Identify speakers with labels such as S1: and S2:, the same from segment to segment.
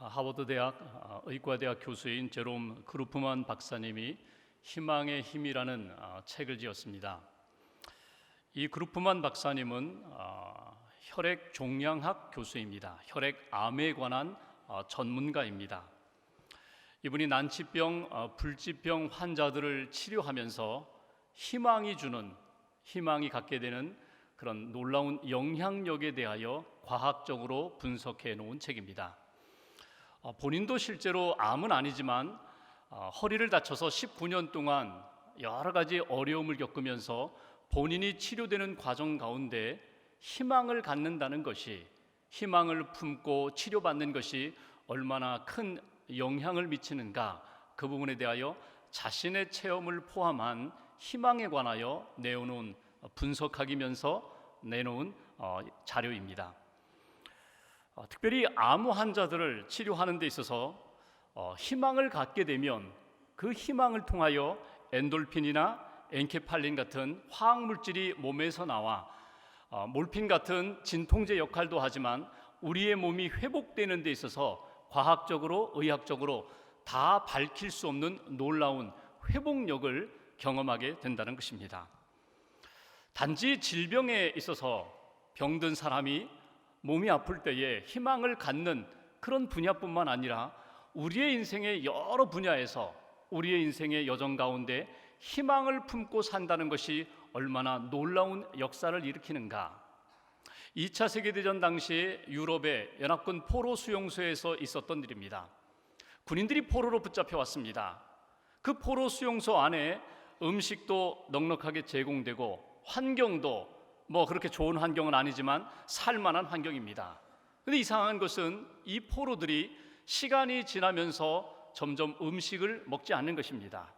S1: 하버드 대학 의과대학 교수인 제롬 그루프만 박사님이 희망의 힘이라는 책을 지었습니다. 이 그루프만 박사님은 혈액 종양학 교수입니다. 혈액암에 관한 전문가입니다. 이분이 난치병, 불치병 환자들을 치료하면서 희망이 갖게 되는 그런 놀라운 영향력에 대하여 과학적으로 분석해 놓은 책입니다. 본인도 실제로 암은 아니지만 허리를 다쳐서 19년 동안 여러 가지 어려움을 겪으면서 본인이 치료되는 과정 가운데 희망을 갖는다는 것이, 희망을 품고 치료받는 것이 얼마나 큰 영향을 미치는가, 그 부분에 대하여 자신의 체험을 포함한 희망에 관하여 내놓은 분석하기면서 내놓은 자료입니다. 특별히 암 환자들을 치료하는 데 있어서 희망을 갖게 되면 그 희망을 통하여 엔돌핀이나 엔케팔린 같은 화학물질이 몸에서 나와 몰핀 같은 진통제 역할도 하지만 우리의 몸이 회복되는 데 있어서 과학적으로, 의학적으로 다 밝힐 수 없는 놀라운 회복력을 경험하게 된다는 것입니다. 단지 질병에 있어서 병든 사람이 몸이 아플 때에 희망을 갖는 그런 분야뿐만 아니라 우리의 인생의 여러 분야에서 우리의 인생의 여정 가운데 희망을 품고 산다는 것이 얼마나 놀라운 역사를 일으키는가. 2차 세계대전 당시에 유럽의 연합군 포로 수용소에서 있었던 일입니다. 군인들이 포로로 붙잡혀 왔습니다. 그 포로 수용소 안에 음식도 넉넉하게 제공되고 환경도 그렇게 좋은 환경은 아니지만 살만한 환경입니다. 그런데 이상한 것은 이 포로들이 시간이 지나면서 점점 음식을 먹지 않는 것입니다.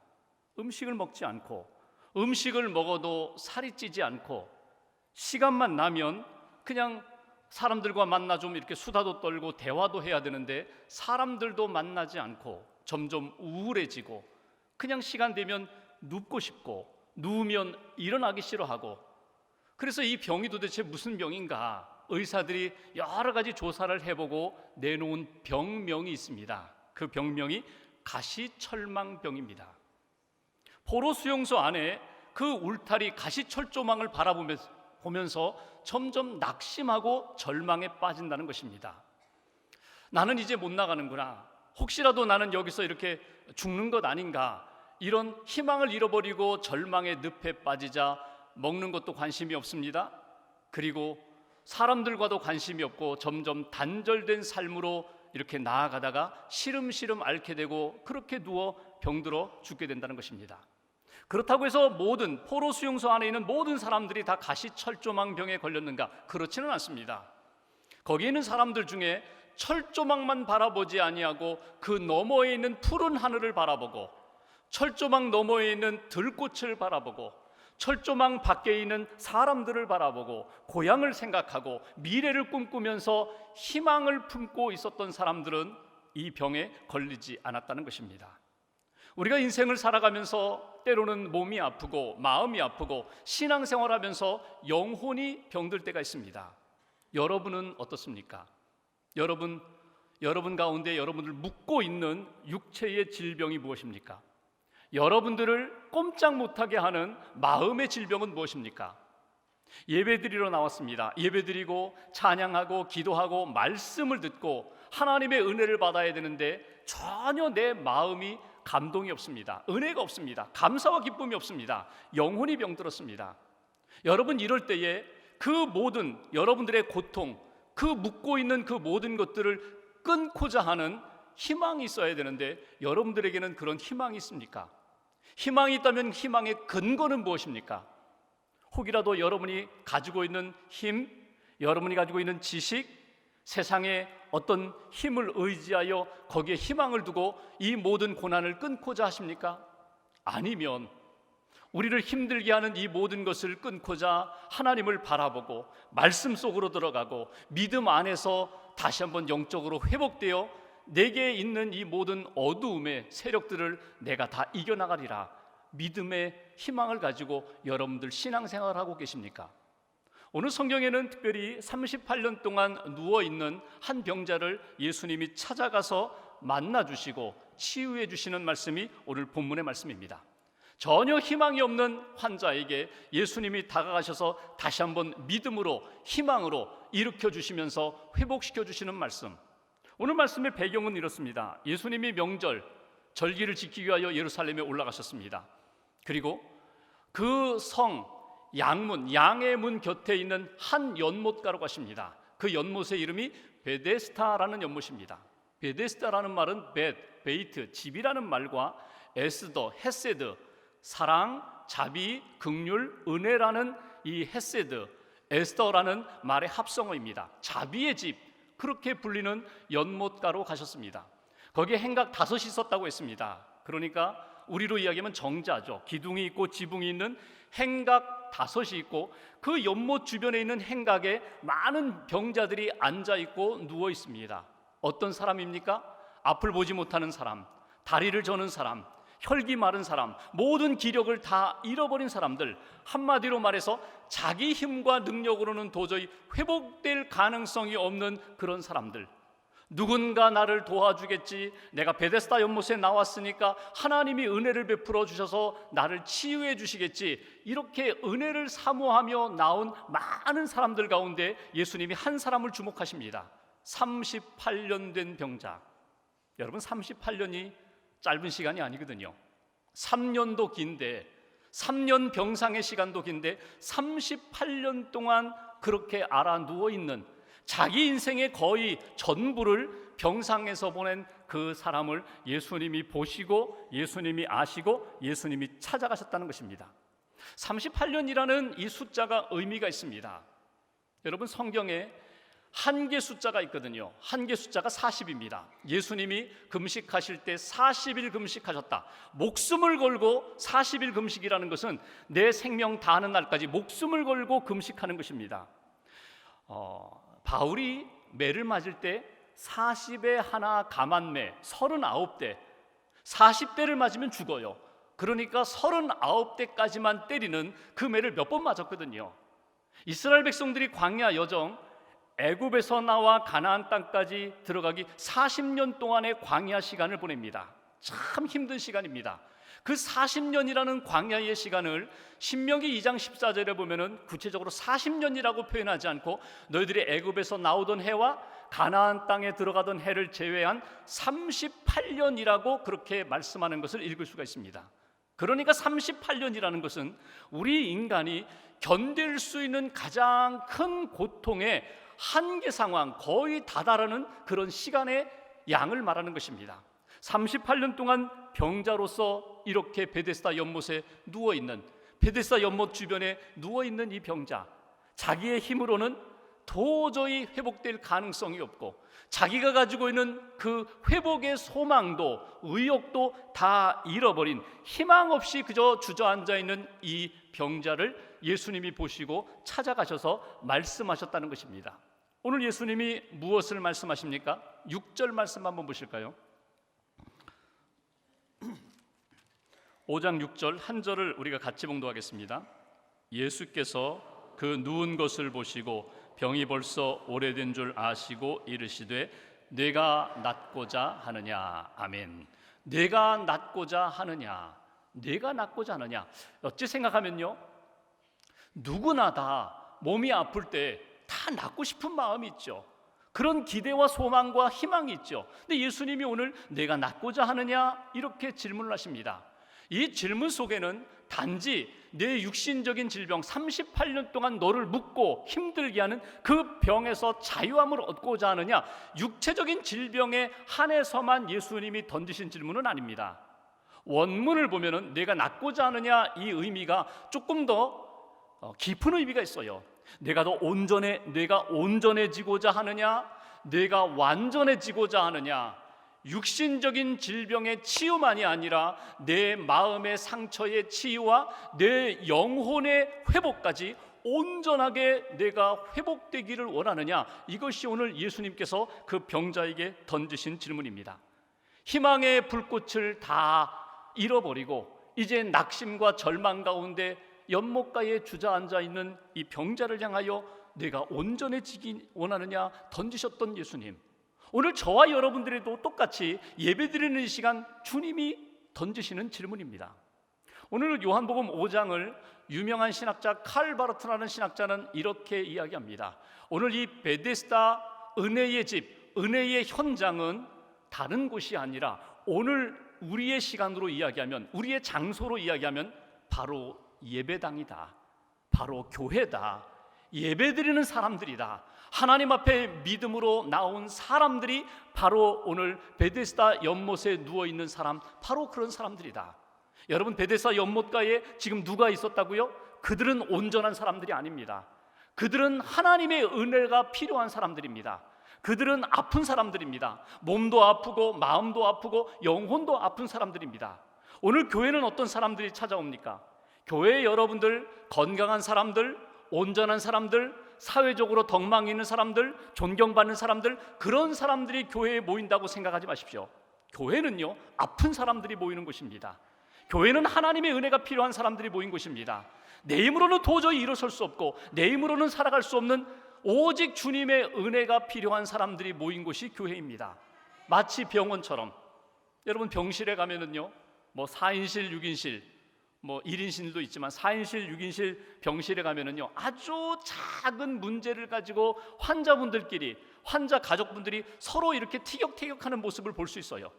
S1: 음식을 먹지 않고, 음식을 먹어도 살이 찌지 않고, 시간만 나면 그냥 사람들과 만나 좀 이렇게 수다도 떨고 대화도 해야 되는데 사람들도 만나지 않고 점점 우울해지고, 그냥 시간 되면 눕고 싶고, 누우면 일어나기 싫어하고, 그래서 이 병이 도대체 무슨 병인가 의사들이 여러 가지 조사를 해보고 내놓은 병명이 있습니다. 그 병명이 가시철망병입니다. 포로 수용소 안에 그 울타리 가시철조망을 바라보면서 점점 낙심하고 절망에 빠진다는 것입니다. 나는 이제 못 나가는구나, 혹시라도 나는 여기서 이렇게 죽는 것 아닌가, 이런 희망을 잃어버리고 절망의 늪에 빠지자 먹는 것도 관심이 없습니다. 그리고 사람들과도 관심이 없고 점점 단절된 삶으로 이렇게 나아가다가 시름시름 앓게 되고 그렇게 누워 병들어 죽게 된다는 것입니다. 그렇다고 해서 모든 포로 수용소 안에 있는 모든 사람들이 다 가시철조망병에 걸렸는가? 그렇지는 않습니다. 거기에 있는 사람들 중에 철조망만 바라보지 아니하고 그 너머에 있는 푸른 하늘을 바라보고, 철조망 너머에 있는 들꽃을 바라보고, 철조망 밖에 있는 사람들을 바라보고 고향을 생각하고 미래를 꿈꾸면서 희망을 품고 있었던 사람들은 이 병에 걸리지 않았다는 것입니다. 우리가 인생을 살아가면서 때로는 몸이 아프고 마음이 아프고 신앙생활하면서 영혼이 병들 때가 있습니다. 여러분은 어떻습니까? 여러분 가운데 여러분들 묻고 있는 육체의 질병이 무엇입니까? 여러분들을 꼼짝 못하게 하는 마음의 질병은 무엇입니까? 예배드리러 나왔습니다. 예배드리고 찬양하고 기도하고 말씀을 듣고 하나님의 은혜를 받아야 되는데 전혀 내 마음이 감동이 없습니다. 은혜가 없습니다. 감사와 기쁨이 없습니다. 영혼이 병들었습니다. 여러분, 이럴 때에 그 모든 여러분들의 고통, 그 묻고 있는 그 모든 것들을 끊고자 하는 희망이 있어야 되는데 여러분들에게는 그런 희망이 있습니까? 희망이 있다면 희망의 근거는 무엇입니까? 혹이라도 여러분이 가지고 있는 힘, 여러분이 가지고 있는 지식, 세상의 어떤 힘을 의지하여 거기에 희망을 두고 이 모든 고난을 끊고자 하십니까? 아니면 우리를 힘들게 하는 이 모든 것을 끊고자 하나님을 바라보고 말씀 속으로 들어가고 믿음 안에서 다시 한번 영적으로 회복되어 내게 있는 이 모든 어두움의 세력들을 내가 다 이겨나가리라, 믿음의 희망을 가지고 여러분들 신앙생활을 하고 계십니까? 오늘 성경에는 특별히 38년 동안 누워있는 한 병자를 예수님이 찾아가서 만나주시고 치유해 주시는 말씀이 오늘 본문의 말씀입니다. 전혀 희망이 없는 환자에게 예수님이 다가가셔서 다시 한번 믿음으로, 희망으로 일으켜 주시면서 회복시켜 주시는 말씀. 오늘 말씀의 배경은 이렇습니다. 예수님이 명절, 절기를 지키기 위하여 예루살렘에 올라가셨습니다. 그리고 그 성 양문, 양의 문 곁에 있는 한 연못가로 가십니다. 그 연못의 이름이 베데스다라는 연못입니다. 베데스다라는 말은 베이트, 집이라는 말과 에스더, 헤세드, 사랑, 자비, 긍휼, 은혜라는 이 헤세드, 에스더라는 말의 합성어입니다. 자비의 집, 그렇게 불리는 연못가로 가셨습니다. 거기에 행각 5이 있었다고 했습니다. 그러니까 우리로 이야기하면 정자죠. 기둥이 있고 지붕이 있는 행각 5이 있고 그 연못 주변에 있는 행각에 많은 병자들이 앉아 있고 누워 있습니다. 어떤 사람입니까? 앞을 보지 못하는 사람, 다리를 저는 사람, 혈기 마른 사람, 모든 기력을 다 잃어버린 사람들, 한마디로 말해서 자기 힘과 능력으로는 도저히 회복될 가능성이 없는 그런 사람들. 누군가 나를 도와주겠지, 내가 베데스다 연못에 나왔으니까 하나님이 은혜를 베풀어 주셔서 나를 치유해 주시겠지, 이렇게 은혜를 사모하며 나온 많은 사람들 가운데 예수님이 한 사람을 주목하십니다. 38년 된 병자. 여러분, 38년이 짧은 시간이 아니거든요. 3년도 긴데, 3년 병상의 시간도 긴데 38년 동안 그렇게 알아 누워있는, 자기 인생의 거의 전부를 병상에서 보낸 그 사람을 예수님이 보시고, 예수님이 아시고, 예수님이 찾아가셨다는 것입니다. 38년이라는 이 숫자가 의미가 있습니다. 여러분, 성경에 한계 숫자가 있거든요. 한계 숫자가 40입니다. 예수님이 금식하실 때 40일 금식하셨다. 목숨을 걸고 40일 금식이라는 것은 내 생명 다하는 날까지 목숨을 걸고 금식하는 것입니다. 바울이 매를 맞을 때 40에 하나 감한매, 39대, 40대를 맞으면 죽어요. 그러니까 39대까지만 때리는 그 매를 몇 번 맞았거든요. 이스라엘 백성들이 광야 여정, 애굽에서 나와 가나안 땅까지 들어가기 40년 동안의 광야 시간을 보냅니다. 참 힘든 시간입니다. 그 40년이라는 광야의 시간을 신명기 2장 14절에 보면은 구체적으로 40년이라고 표현하지 않고 너희들이 애굽에서 나오던 해와 가나안 땅에 들어가던 해를 제외한 38년이라고 그렇게 말씀하는 것을 읽을 수가 있습니다. 그러니까 38년이라는 것은 우리 인간이 견딜 수 있는 가장 큰 고통의 한계 상황, 거의 다다르는 그런 시간의 양을 말하는 것입니다. 38년 동안 병자로서 이렇게 베데스다 연못에 누워있는, 베데스다 연못 주변에 누워있는 이 병자, 자기의 힘으로는 도저히 회복될 가능성이 없고 자기가 가지고 있는 그 회복의 소망도 의욕도 다 잃어버린, 희망 없이 그저 주저앉아 있는 이 병자를 예수님이 보시고 찾아가셔서 말씀하셨다는 것입니다. 오늘 예수님이 무엇을 말씀하십니까? 6절 말씀 한번 보실까요? 5장 6절 한 절을 우리가 같이 봉독하겠습니다. 예수께서 그 누운 것을 보시고 병이 벌써 오래된 줄 아시고 이르시되 내가 낫고자 하느냐. 아멘. 내가 낫고자 하느냐. 내가 낫고자 하느냐. 어찌 생각하면요, 누구나 다 몸이 아플 때 다 낫고 싶은 마음이 있죠. 그런 기대와 소망과 희망이 있죠. 근데 예수님이 오늘 내가 낫고자 하느냐 이렇게 질문을 하십니다. 이 질문 속에는 단지 내 육신적인 질병, 38년 동안 너를 묶고 힘들게 하는 그 병에서 자유함을 얻고자 하느냐, 육체적인 질병에 한해서만 예수님이 던지신 질문은 아닙니다. 원문을 보면은 내가 낫고자 하느냐 이 의미가 조금 더 깊은 의미가 있어요. 내가 온전해지고자 하느냐, 내가 완전해지고자 하느냐, 육신적인 질병의 치유만이 아니라 내 마음의 상처의 치유와 내 영혼의 회복까지 온전하게 내가 회복되기를 원하느냐, 이것이 오늘 예수님께서 그 병자에게 던지신 질문입니다. 희망의 불꽃을 다 잃어버리고 이제 낙심과 절망 가운데 연못가에 주저앉아 있는 이 병자를 향하여 내가 온전해지기 원하느냐 던지셨던 예수님, 오늘 저와 여러분들에도 똑같이 예배드리는 이 시간 주님이 던지시는 질문입니다. 오늘 요한복음 5장을 유명한 신학자 칼 바르트라는 신학자는 이렇게 이야기합니다. 오늘 이 베데스다 은혜의 집, 은혜의 현장은 다른 곳이 아니라 오늘 우리의 시간으로 이야기하면, 우리의 장소로 이야기하면 바로 예배당이다, 바로 교회다, 예배드리는 사람들이다, 하나님 앞에 믿음으로 나온 사람들이 바로 오늘 베데스다 연못에 누워있는 사람, 바로 그런 사람들이다. 여러분, 베데스다 연못가에 지금 누가 있었다고요? 그들은 온전한 사람들이 아닙니다. 그들은 하나님의 은혜가 필요한 사람들입니다. 그들은 아픈 사람들입니다. 몸도 아프고 마음도 아프고 영혼도 아픈 사람들입니다. 오늘 교회는 어떤 사람들이 찾아옵니까? 교회에 여러분들 건강한 사람들, 온전한 사람들, 사회적으로 덕망 있는 사람들, 존경받는 사람들, 그런 사람들이 교회에 모인다고 생각하지 마십시오. 교회는요, 아픈 사람들이 모이는 곳입니다. 교회는 하나님의 은혜가 필요한 사람들이 모인 곳입니다. 내 힘으로는 도저히 일어설 수 없고 내 힘으로는 살아갈 수 없는 오직 주님의 은혜가 필요한 사람들이 모인 곳이 교회입니다. 마치 병원처럼, 여러분 병실에 가면은요, 4인실, 6인실, 1인실도 있지만 4인실, 6인실 병실에 가면은요, 아주 작은 문제를 가지고 환자분들끼리, 환자 가족분들이 서로 이렇게 티격태격하는 모습을 볼 수 있어요.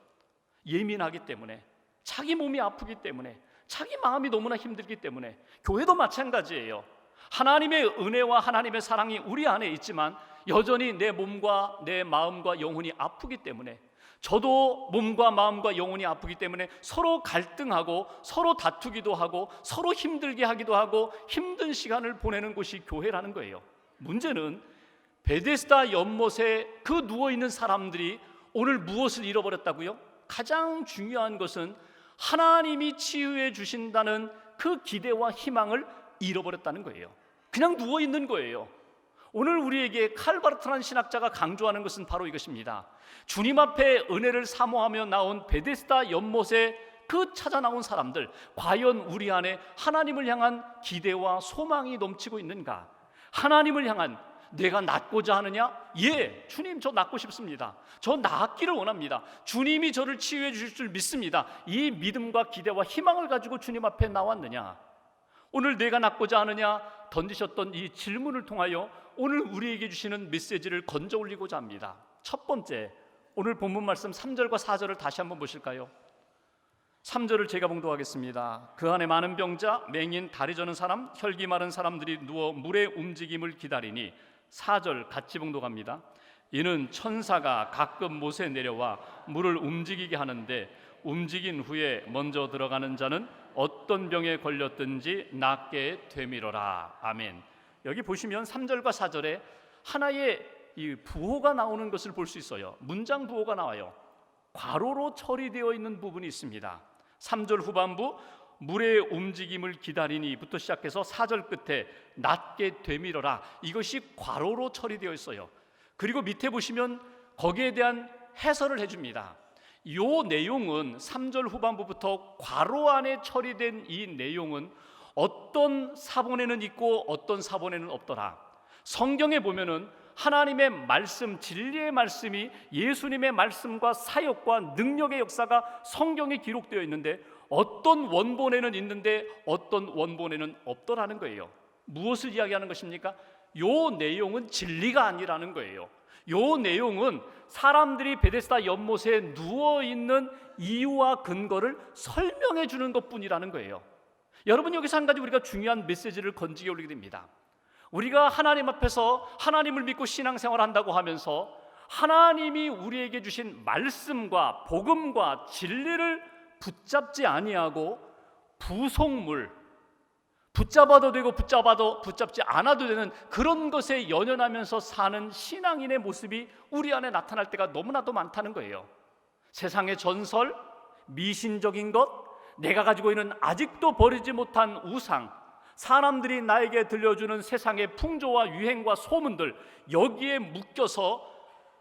S1: 예민하기 때문에, 자기 몸이 아프기 때문에, 자기 마음이 너무나 힘들기 때문에. 교회도 마찬가지예요. 하나님의 은혜와 하나님의 사랑이 우리 안에 있지만 여전히 내 몸과 내 마음과 영혼이 아프기 때문에, 저도 몸과 마음과 영혼이 아프기 때문에 서로 갈등하고 서로 다투기도 하고 서로 힘들게 하기도 하고 힘든 시간을 보내는 곳이 교회라는 거예요. 문제는 베데스다 연못에 그 누워있는 사람들이 오늘 무엇을 잃어버렸다고요? 가장 중요한 것은 하나님이 치유해 주신다는 그 기대와 희망을 잃어버렸다는 거예요. 그냥 누워있는 거예요. 오늘 우리에게 칼 바르트라는 신학자가 강조하는 것은 바로 이것입니다. 주님 앞에 은혜를 사모하며 나온 베데스다 연못에 그 찾아 나온 사람들, 과연 우리 안에 하나님을 향한 기대와 소망이 넘치고 있는가? 하나님을 향한, 내가 낫고자 하느냐? 예, 주님 저 낫고 싶습니다. 저 낫기를 원합니다. 주님이 저를 치유해 주실 줄 믿습니다. 이 믿음과 기대와 희망을 가지고 주님 앞에 나왔느냐? 오늘 내가 낫고자 하느냐 던지셨던 이 질문을 통하여 오늘 우리에게 주시는 메시지를 건져 올리고자 합니다. 첫 번째, 오늘 본문 말씀 3절과 4절을 다시 한번 보실까요? 3절을 제가 봉독하겠습니다. 그 안에 많은 병자, 맹인, 다리 저는 사람, 혈기 마른 사람들이 누워 물의 움직임을 기다리니. 4절 같이 봉독합니다. 이는 천사가 가끔 못에 내려와 물을 움직이게 하는데 움직인 후에 먼저 들어가는 자는 어떤 병에 걸렸든지 낫게 되밀어라. 아멘. 여기 보시면 3절과 4절에 하나의 이 부호가 나오는 것을 볼 수 있어요. 문장 부호가 나와요. 괄호로 처리되어 있는 부분이 있습니다. 3절 후반부 물의 움직임을 기다리니부터 시작해서 4절 끝에 낫게 되밀어라, 이것이 괄호로 처리되어 있어요. 그리고 밑에 보시면 거기에 대한 해설을 해줍니다. 이 내용은 3절 후반부부터 괄호 안에 처리된 이 내용은 어떤 사본에는 있고 어떤 사본에는 없더라. 성경에 보면은 하나님의 말씀, 진리의 말씀이 예수님의 말씀과 사역과 능력의 역사가 성경에 기록되어 있는데 어떤 원본에는 있는데 어떤 원본에는 없더라는 거예요. 무엇을 이야기하는 것입니까? 요 내용은 진리가 아니라는 거예요. 요 내용은 사람들이 베데스다 연못에 누워있는 이유와 근거를 설명해 주는 것뿐이라는 거예요. 여러분, 여기서 한 가지 우리가 중요한 메시지를 건지게 올리게 됩니다. 우리가 하나님 앞에서 하나님을 믿고 신앙생활을 한다고 하면서 하나님이 우리에게 주신 말씀과 복음과 진리를 붙잡지 아니하고 부속물, 붙잡아도 되고 붙잡지 않아도 되는 그런 것에 연연하면서 사는 신앙인의 모습이 우리 안에 나타날 때가 너무나도 많다는 거예요. 세상의 전설, 미신적인 것, 내가 가지고 있는 아직도 버리지 못한 우상, 사람들이 나에게 들려주는 세상의 풍조와 유행과 소문들, 여기에 묶여서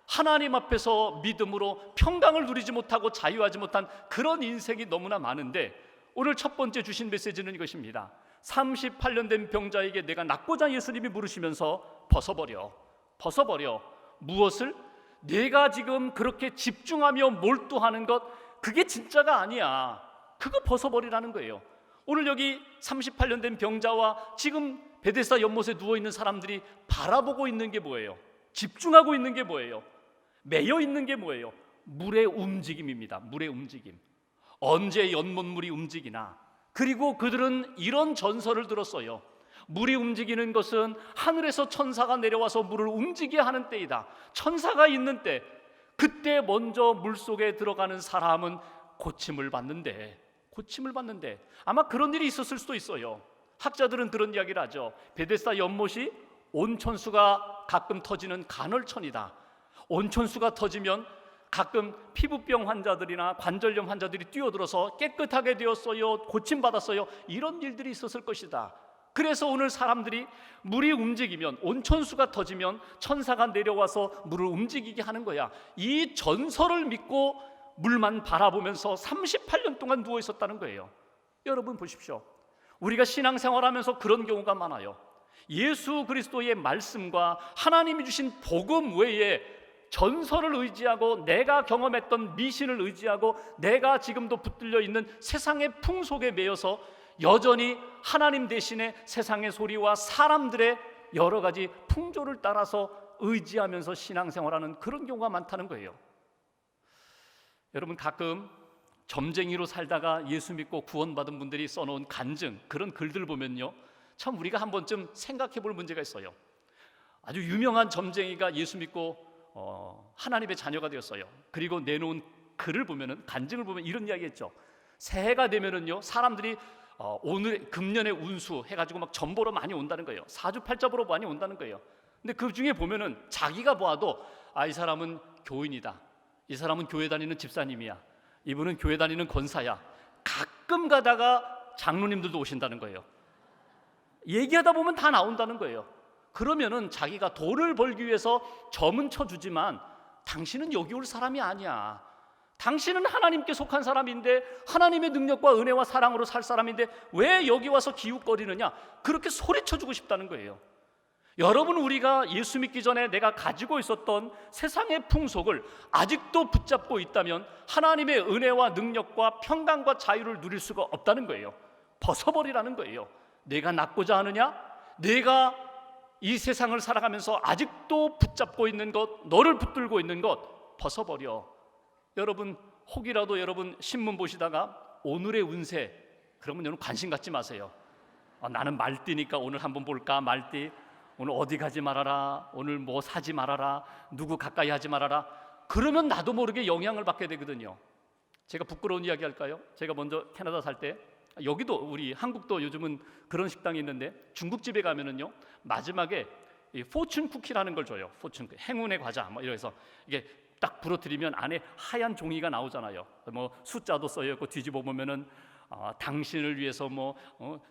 S1: 하나님 앞에서 믿음으로 평강을 누리지 못하고 자유하지 못한 그런 인생이 너무나 많은데, 오늘 첫 번째 주신 메시지는 이것입니다. 38년 된 병자에게 내가 낫고자 예수님이 물으시면서 벗어버려. 무엇을? 내가 지금 그렇게 집중하며 몰두하는 것, 그게 진짜가 아니야. 그거 벗어버리라는 거예요. 오늘 여기 38년 된 병자와 지금 베데스다 연못에 누워있는 사람들이 바라보고 있는 게 뭐예요? 집중하고 있는 게 뭐예요? 매여 있는 게 뭐예요? 물의 움직임입니다. 물의 움직임. 언제 연못물이 움직이나. 그리고 그들은 이런 전설을 들었어요. 물이 움직이는 것은 하늘에서 천사가 내려와서 물을 움직이게 하는 때이다. 천사가 있는 때, 그때 먼저 물속에 들어가는 사람은 고침을 받는데 아마 그런 일이 있었을 수도 있어요. 학자들은 그런 이야기를 하죠. 베데스다 연못이 온천수가 가끔 터지는 간헐천이다. 온천수가 터지면 가끔 피부병 환자들이나 관절염 환자들이 뛰어들어서 깨끗하게 되었어요, 고침받았어요, 이런 일들이 있었을 것이다. 그래서 오늘 사람들이 물이 움직이면, 온천수가 터지면 천사가 내려와서 물을 움직이게 하는 거야. 이 전설을 믿고 물만 바라보면서 38년 동안 누워 있었다는 거예요. 여러분 보십시오. 우리가 신앙생활하면서 그런 경우가 많아요. 예수 그리스도의 말씀과 하나님이 주신 복음 외에 전설을 의지하고 내가 경험했던 미신을 의지하고 내가 지금도 붙들려 있는 세상의 풍속에 매여서 여전히 하나님 대신에 세상의 소리와 사람들의 여러 가지 풍조를 따라서 의지하면서 신앙생활하는 그런 경우가 많다는 거예요. 여러분, 가끔 점쟁이로 살다가 예수 믿고 구원받은 분들이 써놓은 간증, 그런 글들 보면요, 참 우리가 한 번쯤 생각해 볼 문제가 있어요. 아주 유명한 점쟁이가 예수 믿고 하나님의 자녀가 되었어요. 그리고 내놓은 글을 보면은, 간증을 보면 이런 이야기했죠. 새해가 되면은요, 사람들이 오늘 금년의 운수 해가지고 막 전보로 많이 온다는 거예요. 사주팔자보로 많이 온다는 거예요. 근데 그 중에 보면은 자기가 보아도 이 사람은 교인이다, 이 사람은 교회 다니는 집사님이야, 이분은 교회 다니는 권사야. 가끔 가다가 장로님들도 오신다는 거예요. 얘기하다 보면 다 나온다는 거예요. 그러면은 자기가 돈을 벌기 위해서 점은 쳐주지만 당신은 여기 올 사람이 아니야. 당신은 하나님께 속한 사람인데, 하나님의 능력과 은혜와 사랑으로 살 사람인데 왜 여기 와서 기웃거리느냐, 그렇게 소리쳐주고 싶다는 거예요. 여러분, 우리가 예수 믿기 전에 내가 가지고 있었던 세상의 풍속을 아직도 붙잡고 있다면 하나님의 은혜와 능력과 평강과 자유를 누릴 수가 없다는 거예요. 벗어버리라는 거예요. 내가 낫고자 하느냐? 내가 이 세상을 살아가면서 아직도 붙잡고 있는 것, 너를 붙들고 있는 것 벗어버려. 여러분, 혹이라도 여러분 신문 보시다가 오늘의 운세, 그러면 여러분 관심 갖지 마세요. 나는 말띠니까 오늘 한번 볼까, 말띠, 오늘 어디 가지 말아라, 오늘 뭐 사지 말아라, 누구 가까이 하지 말아라. 그러면 나도 모르게 영향을 받게 되거든요. 제가 부끄러운 이야기 할까요? 제가 먼저 캐나다 살 때, 여기도 우리 한국도 요즘은 그런 식당이 있는데, 중국집에 가면은요, 마지막에 이 포춘 쿠키라는 걸 줘요. 포춘, 행운의 과자 뭐 이래서 이게 딱 부러뜨리면 안에 하얀 종이가 나오잖아요. 뭐 숫자도 써여 있고 뒤집어 보면은 당신을 위해서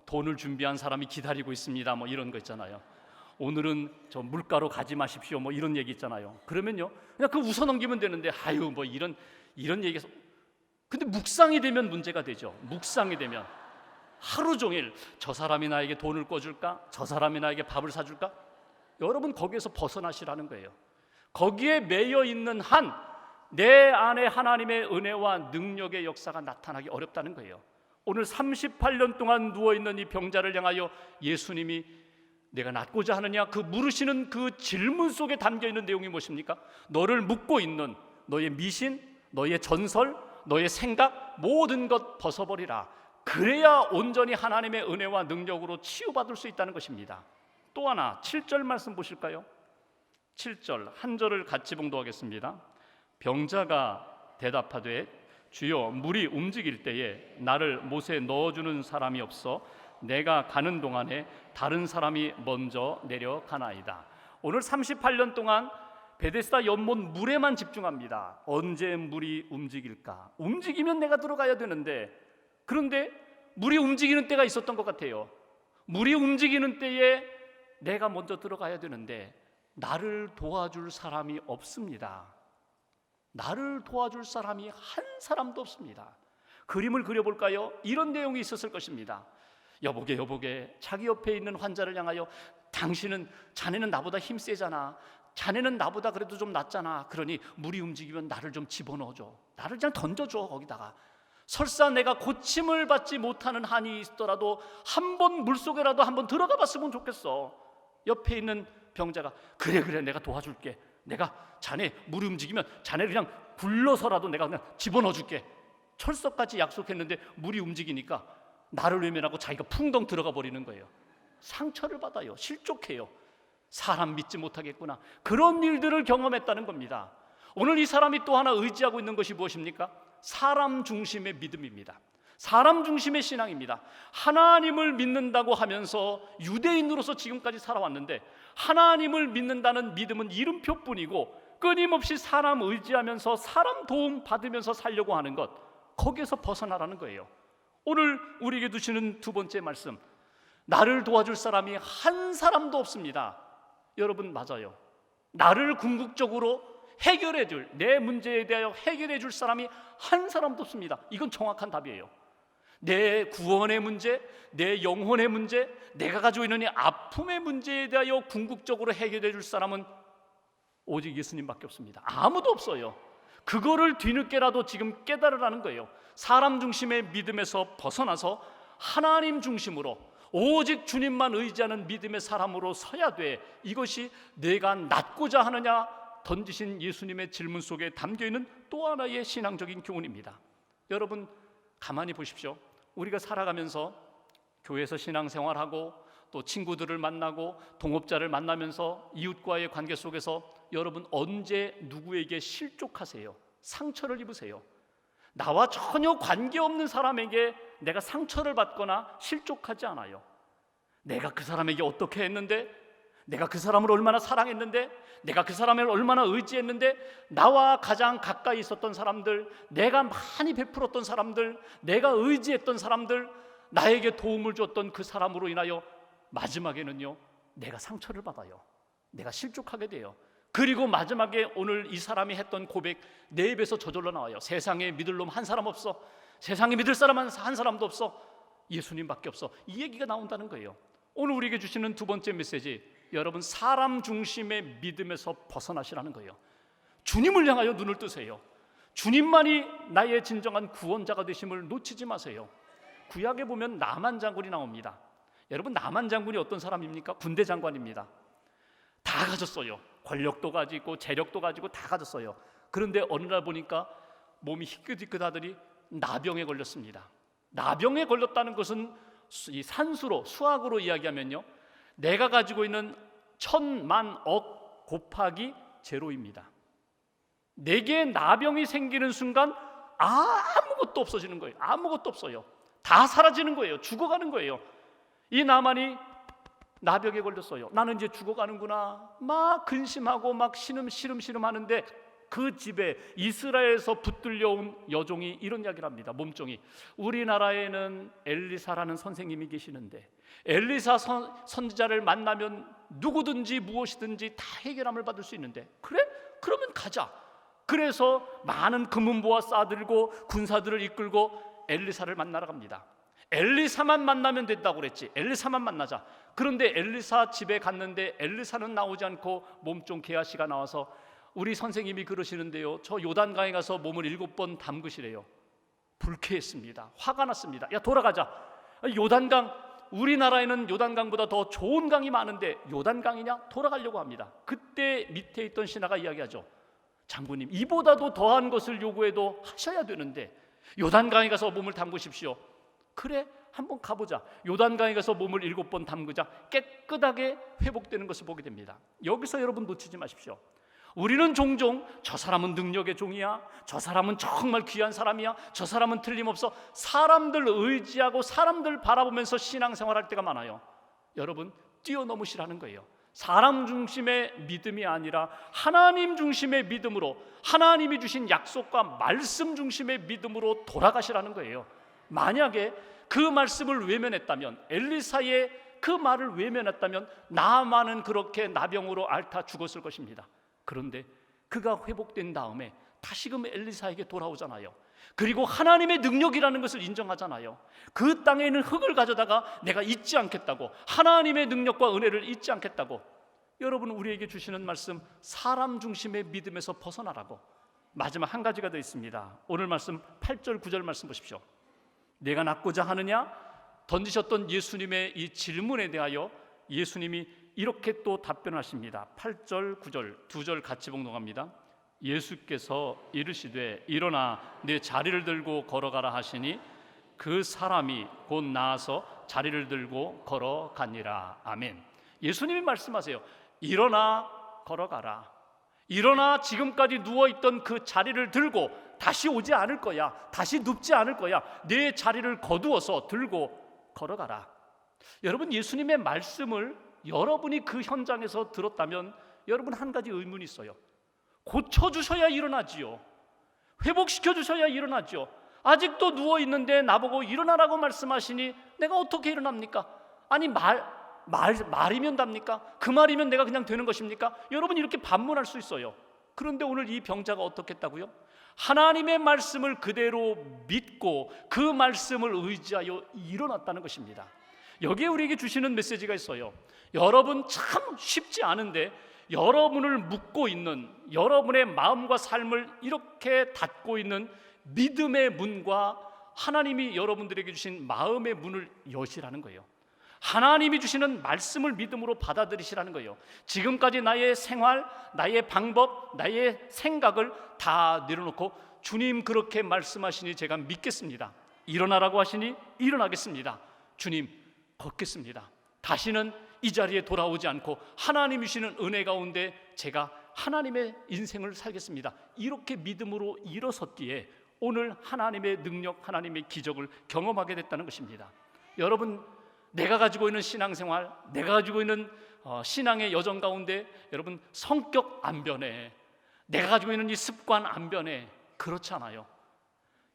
S1: 돈을 준비한 사람이 기다리고 있습니다, 뭐 이런 거 있잖아요. 오늘은 저 물가로 가지 마십시오, 뭐 이런 얘기 있잖아요. 그러면요, 그냥 그 웃어 넘기면 되는데, 뭐 이런 얘기해서. 근데 묵상이 되면 문제가 되죠. 묵상이 되면 하루 종일 저 사람이 나에게 돈을 꿔줄까, 저 사람이 나에게 밥을 사줄까. 여러분, 거기에서 벗어나시라는 거예요. 거기에 매여 있는 한 내 안에 하나님의 은혜와 능력의 역사가 나타나기 어렵다는 거예요. 오늘 38년 동안 누워있는 이 병자를 향하여 예수님이 내가 낫고자 하느냐, 그 물으시는 그 질문 속에 담겨있는 내용이 무엇입니까? 너를 묶고 있는 너의 미신, 너의 전설, 너의 생각, 모든 것 벗어버리라. 그래야 온전히 하나님의 은혜와 능력으로 치유받을 수 있다는 것입니다. 또 하나, 7절 말씀 보실까요? 7절 한 절을 같이 봉독하겠습니다. 병자가 대답하되 주여, 물이 움직일 때에 나를 못에 넣어주는 사람이 없어 내가 가는 동안에 다른 사람이 먼저 내려가나이다. 오늘 38년 동안 베데스다 연못 물에만 집중합니다. 언제 물이 움직일까? 움직이면 내가 들어가야 되는데, 그런데 물이 움직이는 때가 있었던 것 같아요. 물이 움직이는 때에 내가 먼저 들어가야 되는데 나를 도와줄 사람이 없습니다. 나를 도와줄 사람이 한 사람도 없습니다. 그림을 그려볼까요? 이런 내용이 있었을 것입니다. 여보게 자기 옆에 있는 환자를 향하여 자네는 나보다 힘 세잖아, 자네는 나보다 그래도 좀 낫잖아, 그러니 물이 움직이면 나를 좀 집어넣어줘, 나를 그냥 던져줘. 거기다가 설사 내가 고침을 받지 못하는 한이 있더라도 한번 물속에라도 한번 들어가 봤으면 좋겠어. 옆에 있는 병자가 그래 내가 도와줄게, 내가 자네 물이 움직이면 자네를 그냥 굴러서라도 내가 그냥 집어넣어줄게. 철석같이 약속했는데 물이 움직이니까 나를 외면하고 자기가 풍덩 들어가 버리는 거예요. 상처를 받아요. 실족해요. 사람 믿지 못하겠구나. 그런 일들을 경험했다는 겁니다. 오늘 이 사람이 또 하나 의지하고 있는 것이 무엇입니까? 사람 중심의 믿음입니다. 사람 중심의 신앙입니다. 하나님을 믿는다고 하면서 유대인으로서 지금까지 살아왔는데, 하나님을 믿는다는 믿음은 이름표뿐이고 끊임없이 사람 의지하면서 사람 도움 받으면서 살려고 하는 것, 거기에서 벗어나라는 거예요. 오늘 우리에게 주시는 두 번째 말씀, 나를 도와줄 사람이 한 사람도 없습니다. 여러분, 맞아요. 나를 궁극적으로 해결해줄, 내 문제에 대하여 해결해줄 사람이 한 사람도 없습니다. 이건 정확한 답이에요. 내 구원의 문제, 내 영혼의 문제, 내가 가지고 있는 이 아픔의 문제에 대하여 궁극적으로 해결해줄 사람은 오직 예수님밖에 없습니다. 아무도 없어요. 그거를 뒤늦게라도 지금 깨달으라는 거예요. 사람 중심의 믿음에서 벗어나서 하나님 중심으로 오직 주님만 의지하는 믿음의 사람으로 서야 돼. 이것이 내가 낫고자 하느냐 던지신 예수님의 질문 속에 담겨있는 또 하나의 신앙적인 교훈입니다. 여러분, 가만히 보십시오. 우리가 살아가면서 교회에서 신앙생활하고 또 친구들을 만나고 동업자를 만나면서 이웃과의 관계 속에서 여러분, 언제 누구에게 실족하세요? 상처를 입으세요? 나와 전혀 관계없는 사람에게 내가 상처를 받거나 실족하지 않아요. 내가 그 사람에게 어떻게 했는데, 내가 그 사람을 얼마나 사랑했는데, 내가 그 사람을 얼마나 의지했는데, 나와 가장 가까이 있었던 사람들, 내가 많이 베풀었던 사람들, 내가 의지했던 사람들, 나에게 도움을 줬던 그 사람으로 인하여 마지막에는요, 내가 상처를 받아요. 내가 실족하게 돼요. 그리고 마지막에 오늘 이 사람이 했던 고백, 내 입에서 저절로 나와요. 세상에 믿을 놈 한 사람 없어. 세상에 믿을 사람 한 사람도 없어. 예수님밖에 없어. 이 얘기가 나온다는 거예요. 오늘 우리에게 주시는 두 번째 메시지, 여러분, 사람 중심의 믿음에서 벗어나시라는 거예요. 주님을 향하여 눈을 뜨세요. 주님만이 나의 진정한 구원자가 되심을 놓치지 마세요. 구약에 보면 나만 장군이 나옵니다. 여러분, 나만 장군이 어떤 사람입니까? 군대 장관입니다. 다 가졌어요. 권력도 가지고 재력도 가지고 다 가졌어요. 그런데 어느 날 보니까 몸이 희끗희끗하더니 나병에 걸렸습니다. 나병에 걸렸다는 것은 이 산수로, 수학으로 이야기하면요, 내가 가지고 있는 1000만억 곱하기 제로입니다. 내게 나병이 생기는 순간 아무것도 없어지는 거예요. 아무것도 없어요. 다 사라지는 거예요. 죽어가는 거예요. 이 나만이 나병에 걸렸어요. 나는 이제 죽어가는구나. 막 근심하고 막 시름시름 하는데, 그 집에 이스라엘에서 붙들려온 여종이 이런 이야기를 합니다. 몸종이, 우리나라에는 엘리사라는 선생님이 계시는데 엘리사 선지자를 만나면 누구든지 무엇이든지 다 해결함을 받을 수 있는데, 그래? 그러면 가자. 그래서 많은 금은보화 싸들고 군사들을 이끌고 엘리사를 만나러 갑니다. 엘리사만 만나면 된다고 그랬지. 엘리사만 만나자. 그런데 엘리사 집에 갔는데 엘리사는 나오지 않고 몸종 게하시가 나와서, 우리 선생님이 그러시는데요, 저 요단강에 가서 몸을 7번 담그시래요. 불쾌했습니다. 화가 났습니다. 야, 돌아가자. 요단강, 우리나라에는 요단강보다 더 좋은 강이 많은데 요단강이냐? 돌아가려고 합니다. 그때 밑에 있던 신하가 이야기하죠. 장군님, 이보다도 더한 것을 요구해도 하셔야 되는데 요단강에 가서 몸을 담그십시오. 그래, 한번 가보자. 요단강에 가서 몸을 7번 담그자. 깨끗하게 회복되는 것을 보게 됩니다. 여기서 여러분 놓치지 마십시오. 우리는 종종 저 사람은 능력의 종이야, 저 사람은 정말 귀한 사람이야, 저 사람은 틀림없어, 사람들 의지하고 사람들 바라보면서 신앙생활할 때가 많아요. 여러분, 뛰어넘으시라는 거예요. 사람 중심의 믿음이 아니라 하나님 중심의 믿음으로, 하나님이 주신 약속과 말씀 중심의 믿음으로 돌아가시라는 거예요. 만약에 그 말씀을 외면했다면, 엘리사의 그 말을 외면했다면 나만은 그렇게 나병으로 앓다 죽었을 것입니다. 그런데 그가 회복된 다음에 다시금 엘리사에게 돌아오잖아요. 그리고 하나님의 능력이라는 것을 인정하잖아요. 그 땅에 있는 흙을 가져다가 내가 잊지 않겠다고, 하나님의 능력과 은혜를 잊지 않겠다고. 여러분, 우리에게 주시는 말씀, 사람 중심의 믿음에서 벗어나라고. 마지막 한 가지가 더 있습니다. 오늘 말씀 8절 9절 말씀 보십시오. 내가 낫고자 하느냐? 던지셨던 예수님의 이 질문에 대하여 예수님이 이렇게 또 답변하십니다. 8절 9절 두 절 같이 봉독합니다. 예수께서 이르시되 일어나 내 자리를 들고 걸어가라 하시니 그 사람이 곧 나아서 자리를 들고 걸어가니라. 아멘. 예수님이 말씀하세요. 일어나 걸어가라. 일어나 지금까지 누워있던 그 자리를 들고 다시 오지 않을 거야. 다시 눕지 않을 거야. 내 자리를 거두어서 들고 걸어가라. 여러분, 예수님의 말씀을 여러분이 그 현장에서 들었다면 여러분 한 가지 의문이 있어요. 고쳐주셔야 일어나지요. 회복시켜주셔야 일어나죠. 아직도 누워있는데 나보고 일어나라고 말씀하시니 내가 어떻게 일어납니까? 아니 말이면 답니까? 그 말이면 내가 그냥 되는 것입니까? 여러분, 이렇게 반문할 수 있어요. 그런데 오늘 이 병자가 어떻게 했다고요? 하나님의 말씀을 그대로 믿고 그 말씀을 의지하여 일어났다는 것입니다. 여기에 우리에게 주시는 메시지가 있어요. 여러분, 참 쉽지 않은데 여러분을 묶고 있는, 여러분의 마음과 삶을 이렇게 닫고 있는 믿음의 문과 하나님이 여러분들에게 주신 마음의 문을 여시라는 거예요. 하나님이 주시는 말씀을 믿음으로 받아들이시라는 거예요. 지금까지 나의 생활, 나의 방법, 나의 생각을 다 내려놓고 주님 그렇게 말씀하시니 제가 믿겠습니다. 일어나라고 하시니 일어나겠습니다. 주님 걷겠습니다. 다시는 이 자리에 돌아오지 않고 하나님이 주시는 은혜 가운데 제가 하나님의 인생을 살겠습니다. 이렇게 믿음으로 일어섰기에 오늘 하나님의 능력, 하나님의 기적을 경험하게 됐다는 것입니다. 여러분, 내가 가지고 있는 신앙생활, 내가 가지고 있는 신앙의 여정 가운데 여러분 성격 안 변해, 내가 가지고 있는 이 습관 안 변해. 그렇지 않아요.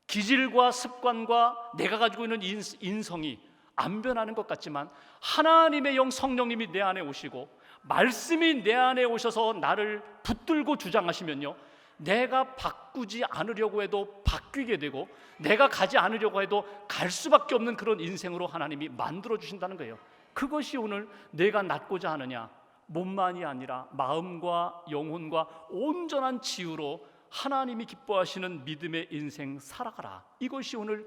S1: 기질과 습관과 내가 가지고 있는 인성이 안 변하는 것 같지만 하나님의 영 성령님이 내 안에 오시고 말씀이 내 안에 오셔서 나를 붙들고 주장하시면요, 내가 바꾸지 않으려고 해도 바뀌게 되고 내가 가지 않으려고 해도 갈 수밖에 없는 그런 인생으로 하나님이 만들어 주신다는 거예요. 그것이 오늘 내가 낫고자 하느냐, 몸만이 아니라 마음과 영혼과 온전한 치유로 하나님이 기뻐하시는 믿음의 인생 살아가라. 이것이 오늘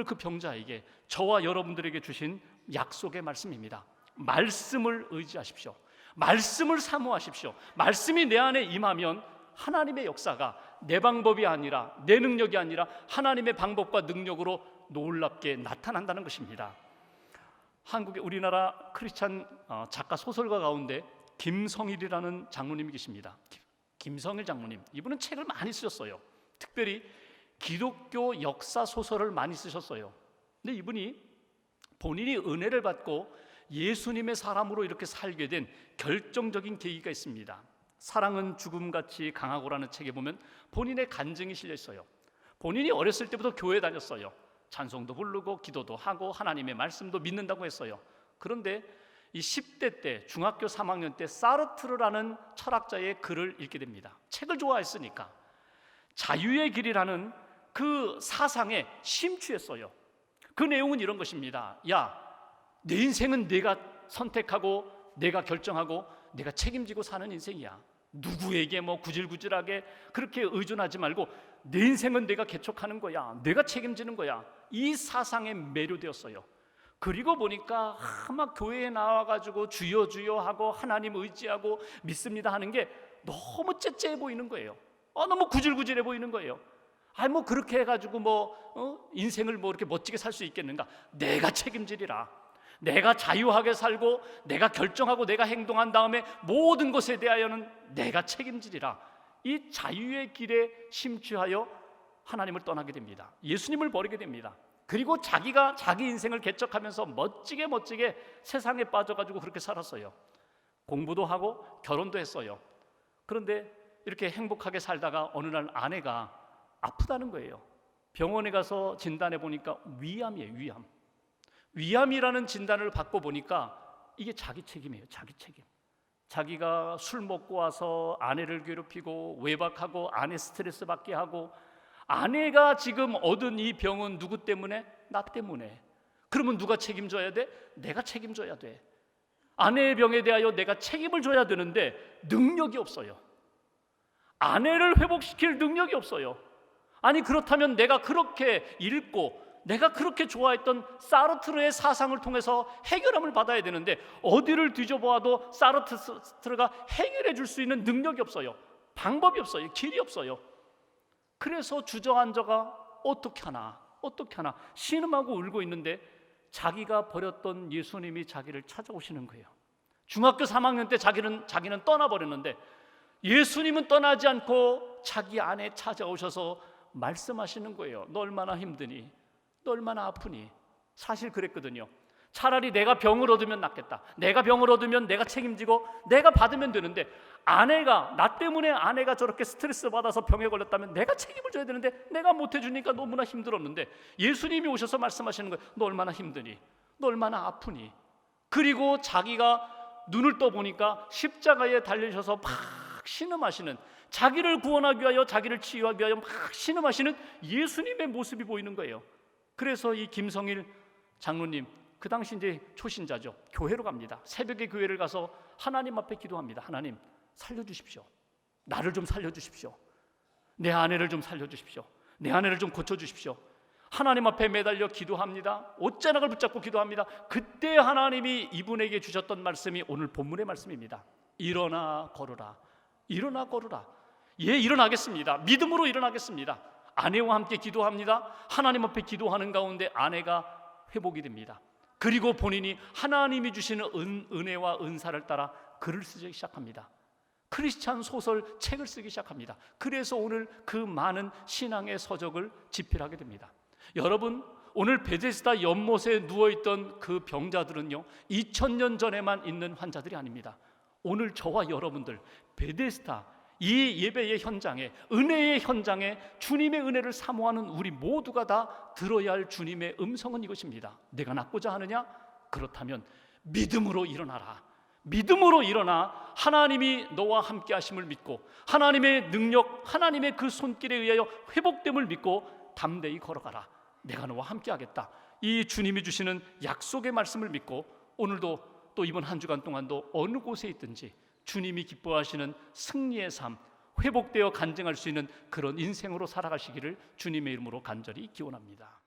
S1: 그 병자에게, 저와 여러분들에게 주신 약속의 말씀입니다. 말씀을 의지하십시오. 말씀을 사모하십시오. 말씀이 내 안에 임하면 하나님의 역사가 내 방법이 아니라, 내 능력이 아니라 하나님의 방법과 능력으로 놀랍게 나타난다는 것입니다. 한국의 우리나라 크리스찬 작가 소설가 가운데 김성일이라는 장로님이 계십니다. 김성일 장로님, 이분은 책을 많이 쓰셨어요. 특별히 기독교 역사 소설을 많이 쓰셨어요. 근데 이분이 본인이 은혜를 받고 예수님의 사람으로 이렇게 살게 된 결정적인 계기가 있습니다. 사랑은 죽음같이 강하고라는 책에 보면 본인의 간증이 실려 있어요. 본인이 어렸을 때부터 교회 다녔어요. 찬송도 부르고 기도도 하고 하나님의 말씀도 믿는다고 했어요. 그런데 이 10대 때, 중학교 3학년 때 사르트르라는 철학자의 글을 읽게 됩니다. 책을 좋아했으니까. 자유의 길이라는 그 사상에 심취했어요. 그 내용은 이런 것입니다. 야, 내 인생은 내가 선택하고 내가 결정하고 내가 책임지고 사는 인생이야. 누구에게 구질구질하게 그렇게 의존하지 말고 내 인생은 내가 개척하는 거야. 내가 책임지는 거야. 이 사상에 매료되었어요. 그리고 보니까 막 교회에 나와가지고 주여 주여 하고 하나님 의지하고 믿습니다 하는 게 너무 째째해 보이는 거예요. 너무 구질구질해 보이는 거예요. 그렇게 해가지고 인생을 이렇게 멋지게 살 수 있겠는가? 내가 책임지리라. 내가 자유하게 살고 내가 결정하고 내가 행동한 다음에 모든 것에 대하여는 내가 책임지리라. 이 자유의 길에 심취하여 하나님을 떠나게 됩니다. 예수님을 버리게 됩니다. 그리고 자기가 자기 인생을 개척하면서 멋지게 세상에 빠져가지고 그렇게 살았어요. 공부도 하고 결혼도 했어요. 그런데 이렇게 행복하게 살다가 어느 날 아내가 아프다는 거예요. 병원에 가서 진단해 보니까 위암이에요. 위암이라는 진단을 받고 보니까 이게 자기 책임이에요. 자기 책임. 자기가 술 먹고 와서 아내를 괴롭히고 외박하고 아내 스트레스 받게 하고 아내가 지금 얻은 이 병은 누구 때문에? 나 때문에. 그러면 누가 책임져야 돼? 내가 책임져야 돼. 아내의 병에 대하여 내가 책임을 져야 되는데 능력이 없어요. 아내를 회복시킬 능력이 없어요. 아니 그렇다면 내가 그렇게 읽고 내가 그렇게 좋아했던 사르트르의 사상을 통해서 해결함을 받아야 되는데 어디를 뒤져보아도 사르트르가 해결해 줄 수 있는 능력이 없어요. 방법이 없어요. 길이 없어요. 그래서 주저앉아가 어떻게 하나 신음하고 울고 있는데 자기가 버렸던 예수님이 자기를 찾아오시는 거예요. 중학교 3학년 때 자기는 떠나버렸는데 예수님은 떠나지 않고 자기 안에 찾아오셔서 말씀하시는 거예요. 너 얼마나 힘드니? 너 얼마나 아프니? 사실 그랬거든요. 차라리 내가 병을 얻으면 낫겠다. 내가 병을 얻으면 내가 책임지고 내가 받으면 되는데 나 때문에 아내가 저렇게 스트레스 받아서 병에 걸렸다면 내가 책임을 져야 되는데 내가 못 해주니까 너무나 힘들었는데 예수님이 오셔서 말씀하시는 거예요. 너 얼마나 힘드니? 너 얼마나 아프니? 그리고 자기가 눈을 떠보니까 십자가에 달리셔서 막 신음하시는, 자기를 구원하기 위하여 자기를 치유하기 위하여 막 신음하시는 예수님의 모습이 보이는 거예요. 그래서 이 김성일 장로님, 그 당시 이제 초신자죠. 교회로 갑니다. 새벽에 교회를 가서 하나님 앞에 기도합니다. 하나님 살려주십시오. 나를 좀 살려주십시오. 내 아내를 좀 살려주십시오. 내 아내를 좀 고쳐주십시오. 하나님 앞에 매달려 기도합니다. 옷자락을 붙잡고 기도합니다. 그때 하나님이 이분에게 주셨던 말씀이 오늘 본문의 말씀입니다. 일어나 걸으라. 일어나 걸으라. 예, 일어나겠습니다. 믿음으로 일어나겠습니다. 아내와 함께 기도합니다. 하나님 앞에 기도하는 가운데 아내가 회복이 됩니다. 그리고 본인이 하나님이 주시는 은혜와 은사를 따라 글을 쓰기 시작합니다. 크리스찬 소설 책을 쓰기 시작합니다. 그래서 오늘 그 많은 신앙의 서적을 집필하게 됩니다. 여러분, 오늘 베데스다 연못에 누워있던 그 병자들은요 2000년 전에만 있는 환자들이 아닙니다. 오늘 저와 여러분들 베데스다 이 예배의 현장에, 은혜의 현장에 주님의 은혜를 사모하는 우리 모두가 다 들어야 할 주님의 음성은 이것입니다. 내가 낫고자 하느냐? 그렇다면 믿음으로 일어나라. 믿음으로 일어나 하나님이 너와 함께 하심을 믿고 하나님의 능력, 하나님의 그 손길에 의하여 회복됨을 믿고 담대히 걸어가라. 내가 너와 함께 하겠다. 이 주님이 주시는 약속의 말씀을 믿고 오늘도 또 이번 한 주간 동안도 어느 곳에 있든지 주님이 기뻐하시는 승리의 삶, 회복되어 간증할 수 있는 그런 인생으로 살아가시기를 주님의 이름으로 간절히 기원합니다.